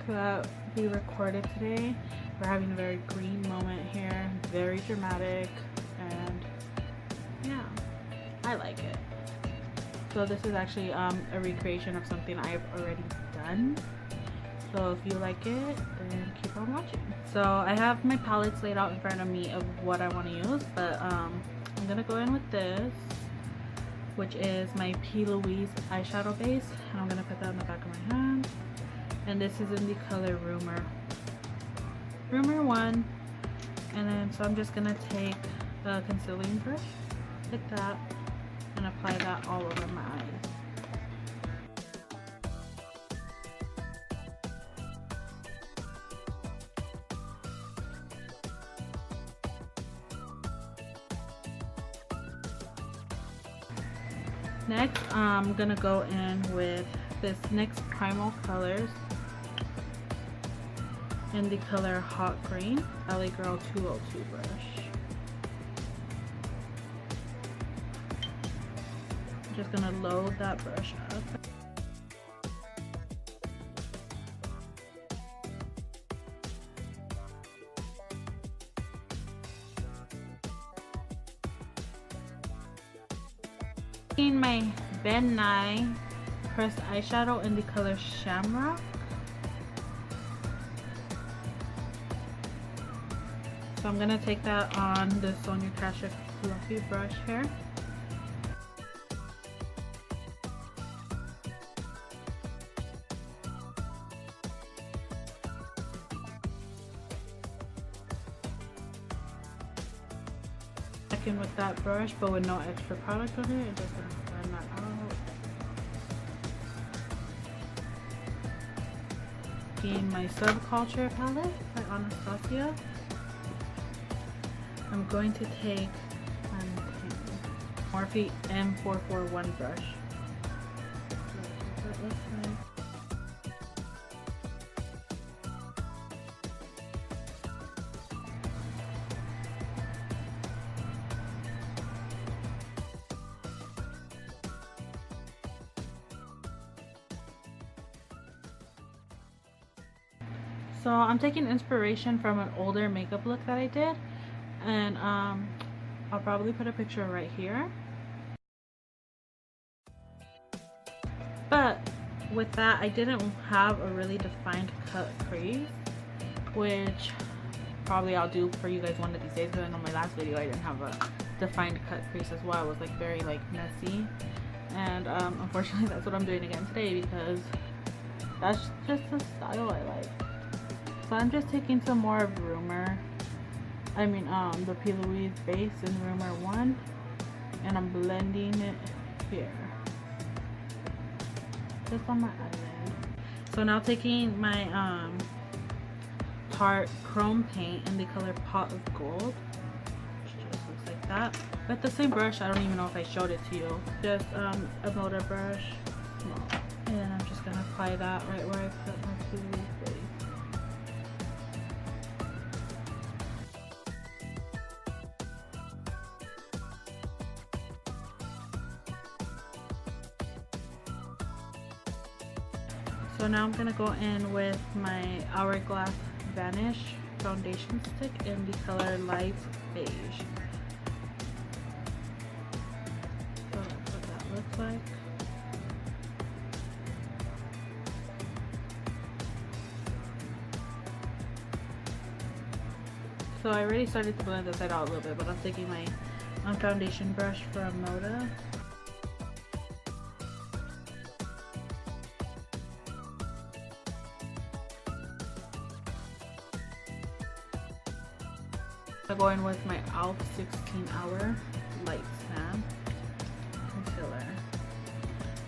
that we recorded today. We're having a very green moment here, very dramatic, and yeah, I like it. So this is actually a recreation of something I've already done. So if you like it, then keep on watching. So I have my palettes laid out in front of me of what I want to use, but I'm gonna go in with this, which is my P.Louise eyeshadow base, and I'm gonna put that on the back of my hand. And this is in the color Rumour 1. And then so I'm just gonna take a concealing brush like that and apply that all over my eyes. Next, I'm gonna go in with this NYX Primal colors in the color Hot Green, LA Girl 202 brush. I'm just gonna load that brush up. Taking my Vanish pressed eyeshadow in the color Shamrock. So I'm gonna take that on the Sonia Kashuk fluffy brush here. Back in with that brush, but with no extra product on it. Just gonna blend that out. In my Subculture palette by Anastasia, I'm going to take Morphe M441 brush. That looks like. So I'm taking inspiration from an older makeup look that I did, and I'll probably put a picture right here. But with that, I didn't have a really defined cut crease, which probably I'll do for you guys one of these days, because I know my last video I didn't have a defined cut crease as well. It was like very like messy, and unfortunately that's what I'm doing again today, because that's just the style I like. So I'm just taking some more of Rumour, the P.Louise base in Rumour 1, and I'm blending it here, just on my eyelid. So now taking my Tarte ChromePaint in the color Pot of Gold, which just looks like that. With the same brush, I don't even know if I showed it to you, just a motor brush, small. And then I'm just gonna apply that right where I put my P.Louise base. So now I'm gonna go in with my Hourglass Vanish foundation stick in the color Light Beige. So that's what that looks like. So I already started to blend this side out a little bit, but I'm taking my foundation brush from Moda. I'm going with my e.l.f. 16 Hour Light Sand Concealer.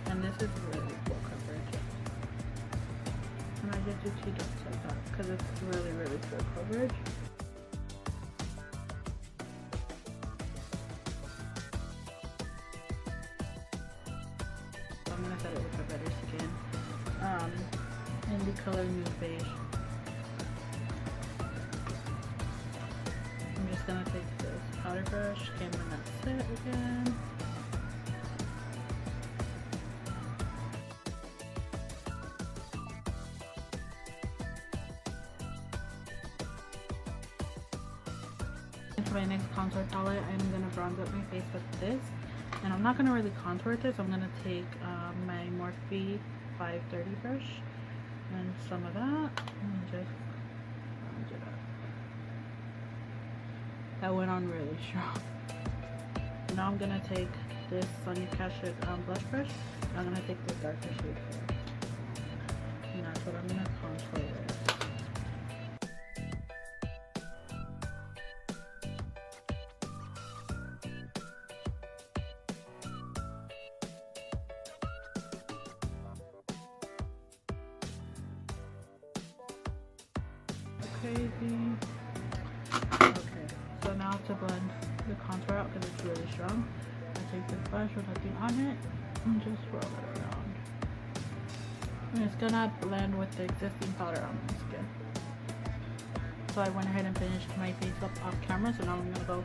And this is really full coverage. And I just do 2 dots like that because it's really, really full coverage. So I'm going to set it with a better skin. In the color Nude Beige. I'm just gonna take this powder brush, get my that set again. to my NYX Contour palette. I'm going to bronze up my face with this. And I'm not going to really contour this. I'm going to take my Morphe 530 brush and some of that and just bronze it up. That went on really strong. Now I'm going to take this Sunny Cashet blush brush. And I'm going to take this darker shade here. And that's what I'm going to contour with. Crazy. Okay, so now to blend the contour out because it's really strong, I take this brush with nothing on it and just roll it around. And it's gonna blend with the existing powder on my skin. So I went ahead and finished my face up off camera, so now I'm gonna go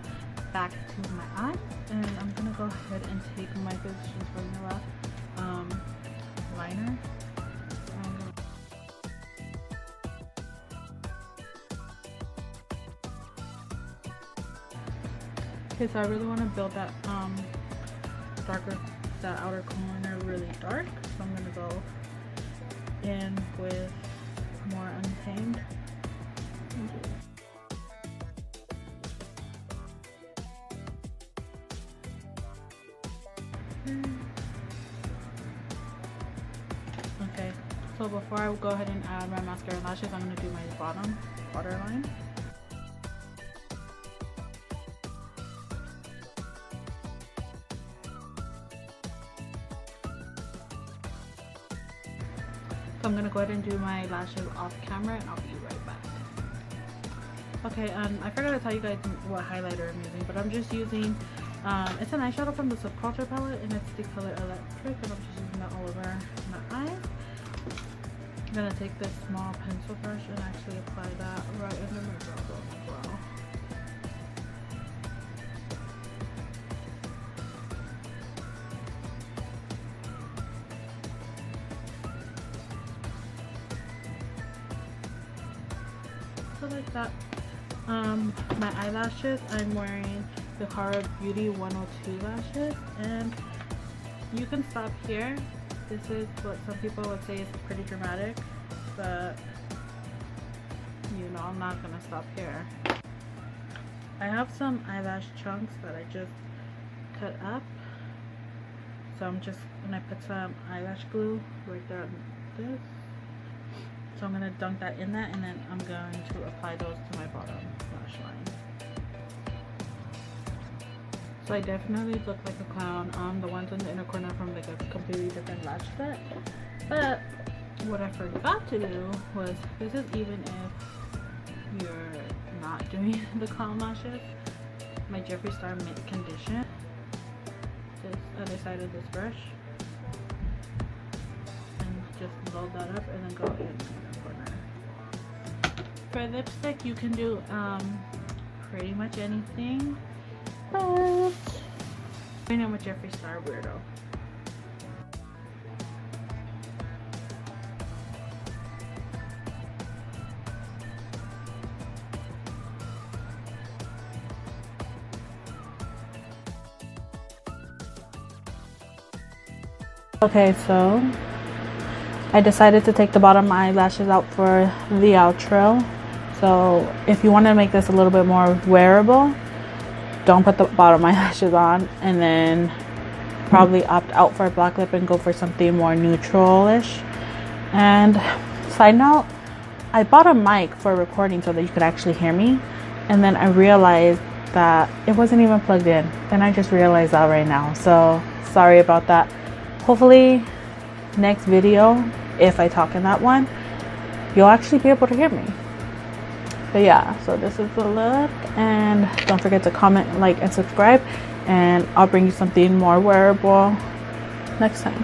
back to my eyes and I'm gonna go ahead and take my Physicians Formula liner. Okay, so I really want to build that that outer corner really dark. So I'm gonna go in with more Untamed. Okay, so before I go ahead and add my mascara and lashes, I'm gonna do my bottom waterline. So I'm going to go ahead and do my lashes off camera and I'll be right back. Okay, I forgot to tell you guys what highlighter I'm using, but I'm just using, it's an eyeshadow from the Subculture palette and it's the color Electric, and I'm just using that all over my eyes. I'm going to take this small pencil brush and actually apply that right under my brow bone as well. Like that. My eyelashes, I'm wearing the Cara Beauty 102 lashes, and you can stop here. This is what some people would say is pretty dramatic, but you know, I'm not gonna stop here. I have some eyelash chunks that I just cut up, so I'm just gonna put some eyelash glue right there on this. So I'm going to dunk that in that, and then I'm going to apply those to my bottom lash line. So I definitely look like a clown. The ones in the inner corner from like a completely different lash set. But what I forgot to do was, this is even if you're not doing the clown lashes, my Jeffree Star Mint Condition. This other side of this brush. And just load that up and then go in. For lipstick, you can do pretty much anything, but I know with Jeffree Star Weirdo. Okay, so I decided to take the bottom eyelashes out for the outro. So if you want to make this a little bit more wearable, don't put the bottom eyelashes on, and then probably opt out for a black lip and go for something more neutral-ish. And side note, I bought a mic for recording so that you could actually hear me, and then I realized that it wasn't even plugged in, and I just realized that right now, so sorry about that. Hopefully next video, if I talk in that one, you'll actually be able to hear me. But yeah, so this is the look, and don't forget to comment, like, and subscribe, and I'll bring you something more wearable next time.